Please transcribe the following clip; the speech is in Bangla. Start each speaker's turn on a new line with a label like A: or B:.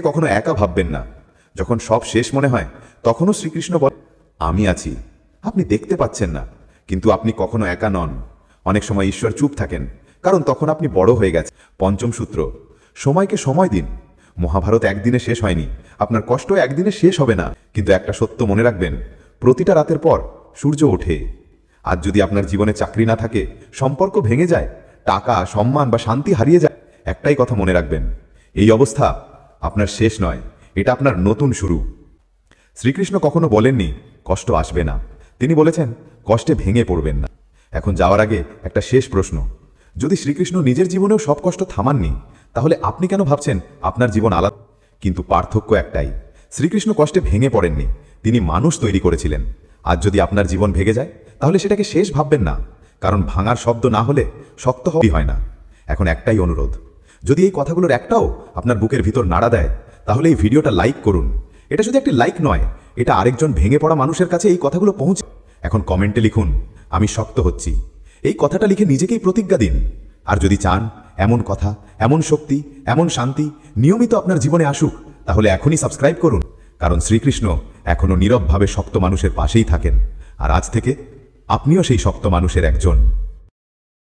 A: কখনো একা ভাববেন না। যখন সব শেষ মনে হয় তখনও শ্রীকৃষ্ণ বলে, আমি আছি। আপনি দেখতে পাচ্ছেন না, কিন্তু আপনি কখনো একা নন। অনেক সময় ঈশ্বর চুপ থাকেন, কারণ তখন আপনি বড় হয়ে গেছেন। পঞ্চম সূত্র, সময়কে সময় দিন। মহাভারত একদিনে শেষ হয়নি, আপনার কষ্ট একদিনে শেষ হবে না। কিন্তু একটা সত্য মনে রাখবেন, প্রতিটা রাতের পর সূর্য ওঠে। আজ যদি আপনার জীবনে চাকরি না থাকে, সম্পর্ক ভেঙে যায়, টাকা, সম্মান বা শান্তি হারিয়ে যায়, একটাই কথা মনে রাখবেন, এই অবস্থা আপনার শেষ নয়, এটা আপনার নতুন শুরু। শ্রীকৃষ্ণ কখনো বলেননি কষ্ট আসবে না, তিনি বলেছেন কষ্টে ভেঙে পড়বেন না। এখন যাওয়ার আগে একটা শেষ প্রশ্ন, যদি শ্রীকৃষ্ণ নিজের জীবনেও সব কষ্ট থামাননি, তাহলে আপনি কেন ভাবছেন আপনার জীবন আলাদা? কিন্তু পার্থক্য একটাই, শ্রীকৃষ্ণ কষ্টে ভেঙে পড়েননি, তিনি মানুষ তৈরি করেছিলেন। আজ যদি আপনার জীবন ভেঙে যায়, তাহলে সেটাকে শেষ ভাববেন না, কারণ ভাঙার শব্দ না হলে শক্ত হওয়াই হয় না। এখন একটাই অনুরোধ, যদি এই কথাগুলোর একটাও আপনার বুকের ভিতর নাড়া দেয়, তাহলে এই ভিডিওটা লাইক করুন। এটা শুধু একটি লাইক নয়, এটা আরেকজন ভেঙে পড়া মানুষের কাছে এই কথাগুলো পৌঁছে। এখন কমেন্টে লিখুন, আমি শক্ত হচ্ছি। এই কথাটা লিখে নিজেকেই প্রতিজ্ঞা দিন। আর যদি চান এমন কথা, এমন শক্তি, এমন শান্তি নিয়মিত আপনার জীবনে আসুক, তাহলে এখনই সাবস্ক্রাইব করুন, কারণ শ্রীকৃষ্ণ এখনো নীরবভাবে শক্ত মানুষের পাশেই থাকেন। আর আজ থেকে আপনিও সেই শক্ত মানুষের একজন।